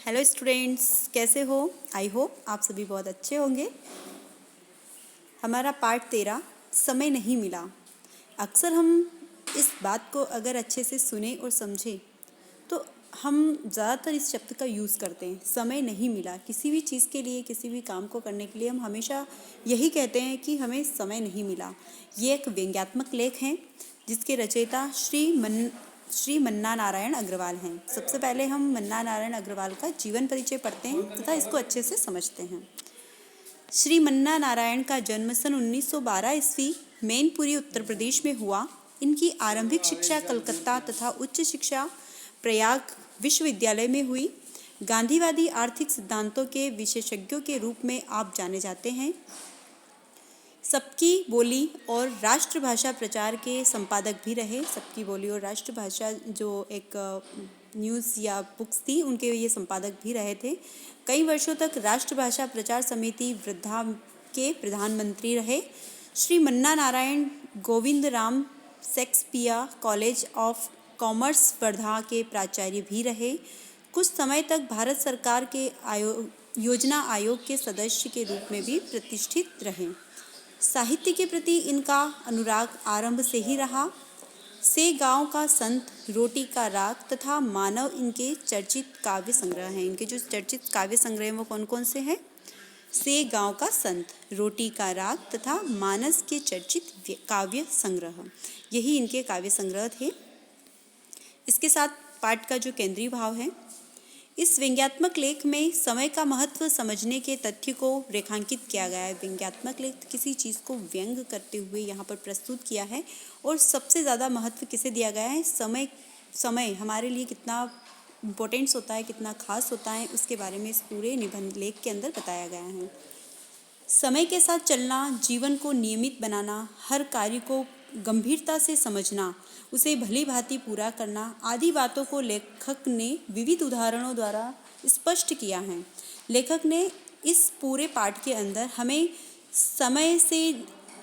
Hello students, कैसे हो? I hope आप सभी बहुत अच्छे होंगे। हमारा पार्ट 13 समय नहीं मिला। अक्सर हम इस बात को अगर अच्छे से सुने और समझें तो हम ज़्यादातर इस शब्द का यूज़ करते हैं, समय नहीं मिला। किसी भी चीज़ के लिए, किसी भी काम को करने के लिए हम हमेशा यही कहते हैं कि हमें समय नहीं मिला। ये एक व्यंग्यात्मक लेख है जिसके रचयिता श्री मन्ना नारायण अग्रवाल हैं। सबसे पहले हम मन्ना नारायण अग्रवाल का जीवन परिचय पढ़ते हैं तथा इसको अच्छे से समझते हैं। श्री मन्ना नारायण का जन्म सन 1912 ईस्वी मैनपुरी उत्तर प्रदेश में हुआ। इनकी आरंभिक शिक्षा कलकत्ता तथा उच्च शिक्षा प्रयाग विश्वविद्यालय में हुई। गांधीवादी आर्थिक सिद्धांतों के विशेषज्ञों के रूप में आप जाने जाते हैं। सबकी बोली और राष्ट्रभाषा प्रचार के संपादक भी रहे। सबकी बोली और राष्ट्रभाषा जो एक न्यूज़ या बुक्स थी, उनके ये संपादक भी रहे थे। कई वर्षों तक राष्ट्रभाषा प्रचार समिति वृद्धा के प्रधानमंत्री रहे। Shri Manna Narayan Govind Ram Seksaria college of commerce Wardha के प्राचार्य भी रहे। कुछ समय तक भारत सरकार के योजना आयोग के सदस्य के रूप में भी प्रतिष्ठित रहे। साहित्य के प्रति इनका अनुराग आरंभ से ही रहा। से गांव का संत, रोटी का राग तथा मानव इनके चर्चित काव्य संग्रह हैं। इनके जो चर्चित काव्य संग्रह हैं वो कौन कौन से हैं? से गांव का संत, रोटी का राग तथा मानस के चर्चित काव्य संग्रह, यही इनके काव्य संग्रह थे। इसके साथ पाठ का जो केंद्रीय भाव है, इस व्यंग्यात्मक लेख में समय का महत्व समझने के तथ्य को रेखांकित किया गया है। व्यंग्यात्मक लेख किसी चीज़ को व्यंग करते हुए यहाँ पर प्रस्तुत किया है और सबसे ज़्यादा महत्व किसे दिया गया है? समय हमारे लिए कितना इम्पोर्टेंस होता है, कितना खास होता है, उसके बारे में इस पूरे निबंध लेख के अंदर बताया गया है। समय के साथ चलना, जीवन को नियमित बनाना, हर कार्य को गंभीरता से समझना, उसे भली भांति पूरा करना आदि बातों को लेखक ने विविध उदाहरणों द्वारा स्पष्ट किया है। लेखक ने इस पूरे पाठ के अंदर हमें समय से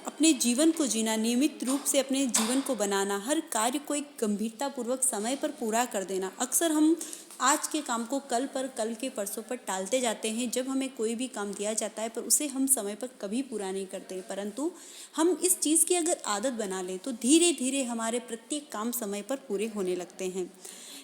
अपने जीवन को जीना, नियमित रूप से अपने जीवन को बनाना, हर कार्य को एक गंभीरतापूर्वक समय पर पूरा कर देना। अक्सर हम आज के काम को कल के परसों पर टालते जाते हैं। जब हमें कोई भी काम दिया जाता है पर उसे हम समय पर कभी पूरा नहीं करते, परंतु हम इस चीज़ की अगर आदत बना लें तो धीरे धीरे हमारे प्रत्येक काम समय पर पूरे होने लगते हैं।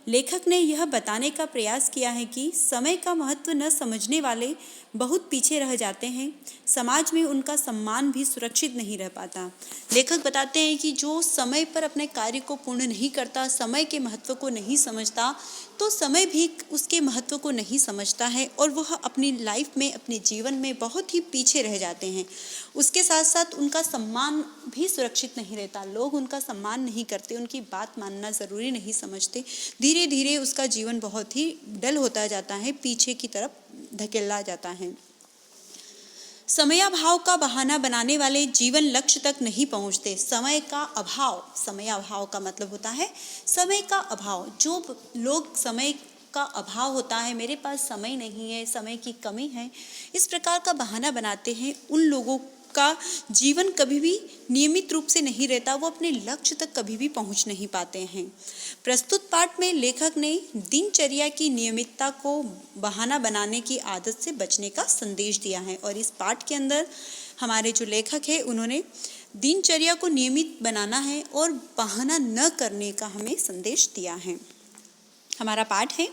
लेखक ने यह बताने का प्रयास किया है कि समय का महत्व न समझने वाले बहुत पीछे रह जाते हैं। समाज में उनका सम्मान भी सुरक्षित नहीं रह पाता। लेखक बताते हैं कि जो समय पर अपने कार्य को पूर्ण नहीं करता, समय के महत्व को नहीं समझता, तो समय भी उसके महत्व को नहीं समझता है और वह अपनी लाइफ में, अपने जीवन में बहुत ही पीछे रह जाते हैं। उसके साथ साथ उनका सम्मान भी सुरक्षित नहीं रहता। लोग उनका सम्मान नहीं करते, उनकी बात मानना ज़रूरी नहीं समझते। धीरे धीरे उसका जीवन बहुत ही डल होता जाता है, पीछे की तरफ धकेला जाता है। समयाभाव का बहाना बनाने वाले जीवन लक्ष्य तक नहीं पहुंचते। समय अभाव का मतलब होता है समय का अभाव। जो लोग समय का अभाव होता है, मेरे पास समय नहीं है, समय की कमी है, इस प्रकार का बहाना बनाते हैं, उन लोगों का जीवन कभी भी नियमित रूप से नहीं रहता। वो अपने लक्ष्य तक कभी भी पहुंच नहीं पाते हैं। प्रस्तुत पाठ में लेखक ने दिनचर्या की नियमितता को बहाना बनाने की आदत से बचने का संदेश दिया है। और इस पाठ के अंदर हमारे जो लेखक है, उन्होंने दिनचर्या को नियमित बनाना है और बहाना न करने का हमें संदेश दिया है। हमारा पाठ है,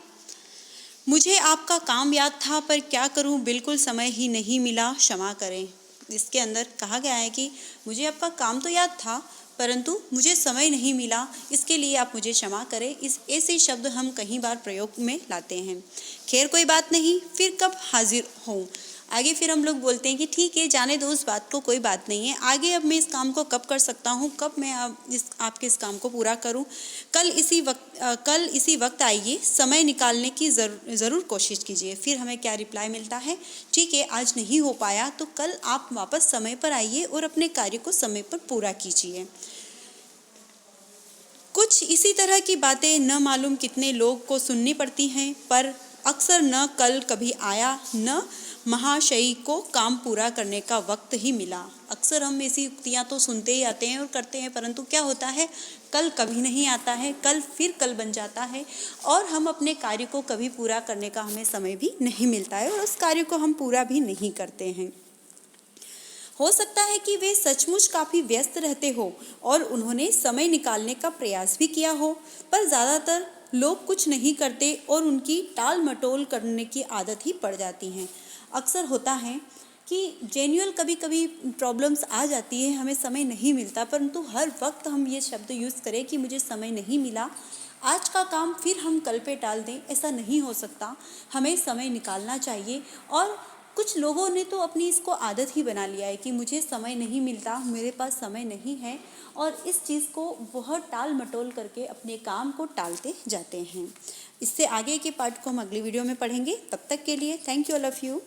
मुझे आपका काम याद था पर क्या करूं, बिल्कुल समय ही नहीं मिला, क्षमा करें। इसके अंदर कहा गया है कि मुझे आपका काम तो याद था परंतु मुझे समय नहीं मिला, इसके लिए आप मुझे क्षमा करें। इस ऐसे शब्द हम कई बार प्रयोग में लाते हैं। खैर कोई बात नहीं, फिर कब हाजिर हों। आगे फिर हम लोग बोलते हैं कि ठीक है, जाने दो उस बात को, कोई बात नहीं है। आगे अब मैं इस काम को कब कर सकता हूँ, कब मैं आपके इस काम को पूरा करूँ। कल इसी वक्त आइए, समय निकालने की ज़रूर कोशिश कीजिए। फिर हमें क्या रिप्लाई मिलता है, ठीक है, आज नहीं हो पाया तो कल आप वापस समय पर आइए और अपने कार्य को समय पर पूरा कीजिए। कुछ इसी तरह की बातें न मालूम कितने लोग को सुननी पड़ती हैं, पर अक्सर न कल कभी आया, न महाशयी को काम पूरा करने का वक्त ही मिला। अक्सर हम ऐसी युक्तियाँ तो सुनते ही आते हैं और करते हैं, परंतु क्या होता है, कल कभी नहीं आता है, कल फिर कल बन जाता है और हम अपने कार्य को कभी पूरा करने का हमें समय भी नहीं मिलता है और उस कार्य को हम पूरा भी नहीं करते हैं। हो सकता है कि वे सचमुच काफ़ी व्यस्त रहते हो और उन्होंने समय निकालने का प्रयास भी किया हो, पर ज़्यादातर लोग कुछ नहीं करते और उनकी टाल मटोल करने की आदत ही पड़ जाती हैं। अक्सर होता है कि जेन्युइन कभी कभी प्रॉब्लम्स आ जाती है, हमें समय नहीं मिलता, परंतु हर वक्त हम ये शब्द यूज़ करें कि मुझे समय नहीं मिला, आज का काम फिर हम कल पे टाल दें, ऐसा नहीं हो सकता। हमें समय निकालना चाहिए और कुछ लोगों ने तो अपनी इसको आदत ही बना लिया है कि मुझे समय नहीं मिलता, मेरे पास समय नहीं है, और इस चीज़ को बहुत टाल मटोल करके अपने काम को टालते जाते हैं। इससे आगे के पार्ट को हम अगली वीडियो में पढ़ेंगे। तब तक के लिए thank you all of you.